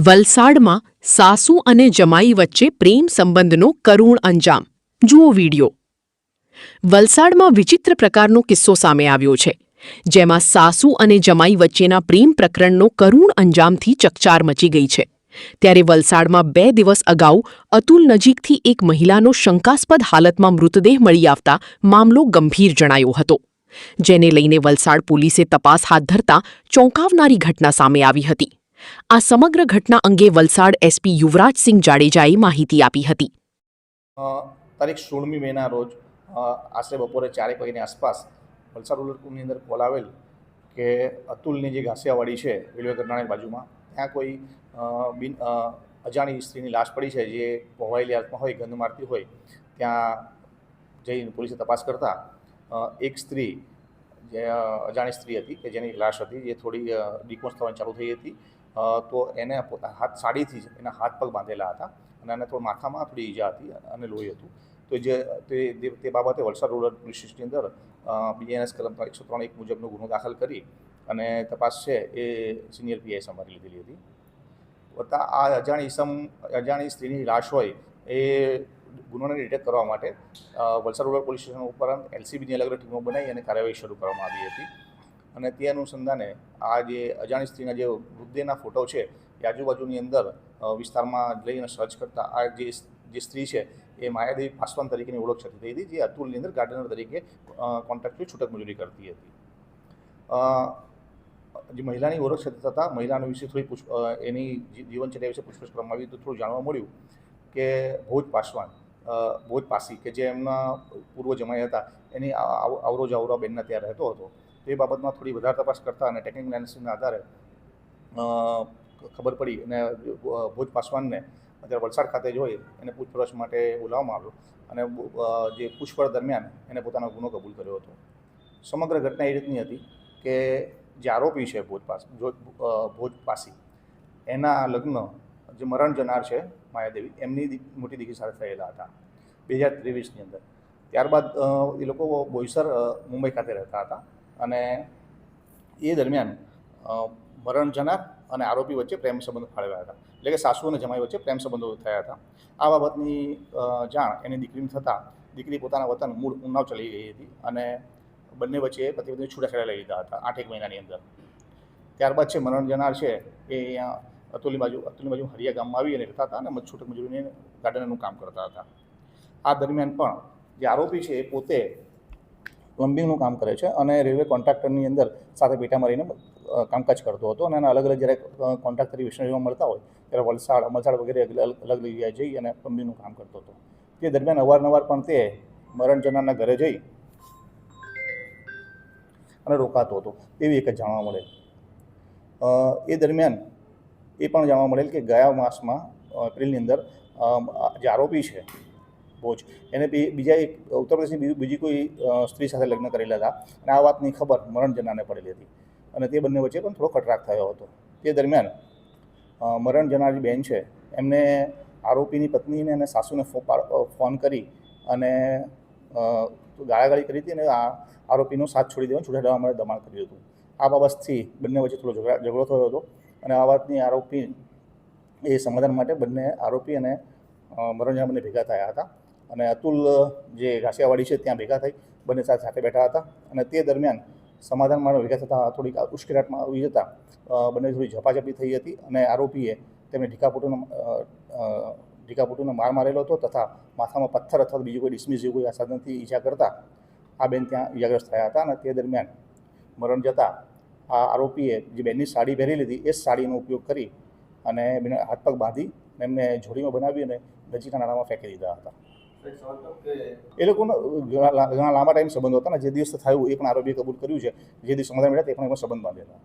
વલસાડમાં સાસુ અને જમાઈ વચ્ચે પ્રેમ સંબંધનો કરુણ અંજામ. જુઓ વિડિયો. વલસાડમાં વિચિત્ર પ્રકારનો કિસ્સો સામે આવ્યો છે, જેમાં સાસુ અને જમાઈ વચ્ચેના પ્રેમ પ્રકરણનો કરુણ અંજામથી ચકચાર મચી ગઈ છે. ત્યારે વલસાડમાં 2 દિવસ અગાઉ અતુલ નજીકથી એક મહિલાનો શંકાસ્પદ હાલતમાં મૃતદેહ મળી આવતા મામલો ગંભીર જણાયો હતો, જેને લઈને વલસાડ પોલીસે તપાસ હાથ ધરતા ચોંકાવનારી ઘટના સામે આવી હતી. આ સમગ્ર ઘટના અંગે વલસાડ એસપી યુવરાજસિંહ જાડેજાએ માહિતી આપી હતી. તારીખ 16મી મેના રોજ આશરે બપોરે 4 વાગ્યાની આસપાસ વલસાડ રૂરલની અંદર કોલ આવેલ કે અતુલની જે ઘાસિયાવાડી છે રેલવે ગરનાળાની બાજુમાં, ત્યાં કોઈ અજાણી સ્ત્રીની લાશ પડી છે, જે પહોવાયેલી હાલતમાં હોય, ગંધ મારતી હોય. ત્યાં જઈને પોલીસે તપાસ કરતા એક સ્ત્રી, જે અજાણી સ્ત્રી હતી કે જેની લાશ હતી, જે થોડી ડિકોમ્પોઝ થવાની ચાલુ થઈ હતી, તો એને સાડીથી એના હાથ પગ બાંધેલા હતા અને એને થોડું માથામાં થોડી ઈજા હતી અને લોહી હતું. તો તે બાબતે વલસાડ રૂરલ પોલીસ સ્ટેશનની અંદર બીએનએસ કલમ 103(1) મુજબનો ગુનો દાખલ કરી અને તપાસ છે એ સિનિયર પીઆઈ સંભાળી લીધેલી હતી. વત્તા આ અજાણી સ્ત્રીની લાશ હોય એ ગુનોને ડિટેક્ટ કરવા માટે વલસાડ રૂરલ પોલીસ સ્ટેશન ઉપરાંત એલસીબીની અલગ અલગ ટીમો બનાવી અને કાર્યવાહી શરૂ કરવામાં આવી હતી. અને તે અનુસંધાને આ જે અજાણી સ્ત્રીના જે મૃતદેહના ફોટો છે એ આજુબાજુની અંદર વિસ્તારમાં જઈને સર્ચ કરતા આ જે સ્ત્રી છે એ માયાદેવી પાસવાન તરીકેની ઓળખ થતી હતી, જે અતુલની અંદર ગાર્ડનર તરીકે કોન્ટ્રાક્ટથી છૂટક મજૂરી કરતી હતી. જે મહિલાની ઓળખ થતાં મહિલાના વિશે થોડી એની જીવનચર્યા વિશે પૂછપરછ કરવામાં આવી તો થોડું જાણવા મળ્યું કે ભોજ પાસી કે જે એમના પૂર્વ જમાઈ હતા, એની આવરો જાવરા બેનના ત્યાં રહેતો હતો. તે બાબતમાં થોડી વધારે તપાસ કરતા અને ટેકનિકલ એનાલિસિસના આધારે ખબર પડી અને ભોજ પાસવાનને અત્યારે વલસાડ ખાતે જોઈ એને પૂછપરછ માટે બોલાવવામાં આવ્યો અને જે પૂછપરછ દરમિયાન એને પોતાનો ગુનો કબૂલ કર્યો હતો. સમગ્ર ઘટના એ રીતની હતી કે જે આરોપી છે ભોજ પાસી, એના લગ્ન જે મરણ જનાર છે માયાદેવી, એમની મોટી દીકરી સાથે થયેલા હતા 2023ની અંદર. ત્યારબાદ એ લોકો બોઈસર મુંબઈ ખાતે રહેતા હતા અને એ દરમિયાન મરણ જનાર અને આરોપી વચ્ચે પ્રેમ સંબંધો ફાળવ્યા હતા, એટલે કે સાસુ અને જમાઈ વચ્ચે પ્રેમ સંબંધો થયા હતા. આ બાબતની જાણ એની દીકરીને થતાં દીકરી પોતાના વતન મૂળ ઉન્નાવ ચલી ગઈ હતી અને બંને વચ્ચે પતિ પત્ની છૂટાછેડા લઈ લીધા હતા 8 મહિનાની અંદર. ત્યારબાદ છે મરણ જનાર છે એ અહીંયા અતુલની બાજુ હરિયા ગામમાં આવી અને રહેતા હતા અને છૂટક મજૂરીને ગાર્ડનરનું કામ કરતા હતા. આ દરમિયાન પણ જે આરોપી છે એ પોતે પ્લમ્બિંગનું કામ કરે છે અને રેલવે કોન્ટ્રાક્ટરની અંદર સાથે પેટા મારીને કામકાજ કરતો હતો. અને એના અલગ અલગ જ્યારે કોન્ટ્રાક્ટરી વિશ્લેષણમાં મળતા હોય ત્યારે વલસાડ, અમલસાડ વગેરે અલગ જગ્યાએ જઈ અને પ્લમ્બિંગનું કામ કરતો હતો. તે દરમિયાન અવારનવાર પણ તે મરણ જનારના ઘરે જઈ અને રોકાતો હતો એવી એક જ જાણવા મળે. એ દરમિયાન એ પણ જાણવા મળેલ કે ગયા માસમાં એપ્રિલની અંદર જે આરોપી છે ભોજ, એને બીજા એક ઉત્તર પ્રદેશની બીજી કોઈ સ્ત્રી સાથે લગ્ન કરેલા હતા અને આ વાતની ખબર મરણ જનારને પડેલી હતી અને તે બંને વચ્ચે પણ થોડો ખટરાગ થયો હતો. તે દરમિયાન મરણ જનારી બેન છે એમને આરોપીની પત્નીને અને સાસુને ફોન કરી અને ગાળાગાળી કરી હતી અને આ આરોપીનો સાથ છોડી દેવાનું છૂટા માટે દબાણ કર્યું હતું. આ બાબતથી બંને વચ્ચે થોડો ઝઘડો થયો હતો અને આ વાતની આરોપી એ સમાધાન માટે બંને આરોપી અને મરણ જનાર બંને ભેગા થયા હતા અને અતુલ જે ઘાસિયાવાડી છે ત્યાં ભેગા થઈ બંને સાથે બેઠા હતા. અને તે દરમિયાન સમાધાન માટે ભેગા થતાં થોડીક ઉશ્કેરાટમાં આવી જતાં બંને થોડી ઝપાઝપી થઈ હતી અને આરોપીએ તેમને ઢીકાપોટુનો માર મારેલો હતો તથા માથામાં પથ્થર અથવા બીજું કોઈ ડિસમિસ જેવું કોઈ સાધનથી ઈજા કરતાં આ બેન ત્યાં ઈજાગ્રસ્ત થયા હતા. અને તે દરમિયાન મરણ જતાં આ આરોપીએ જે બેનની સાડી પહેરેલી હતી એ સાડીનો ઉપયોગ કરી અને બેને હાથ પગ બાંધી એમને જોડીમાં બનાવી અને નજીકના નાળામાં ફેંકી દીધા હતા. એ લોકોનો ઘણા લાંબા ટાઈમ સંબંધો હતા ને જે દિવસ થયું એ પણ આરોપીએ કબૂલ કર્યું છે. જે દિવસ સમાધાન મળ્યા તે પણ એમાં સંબંધ બાંધેલા.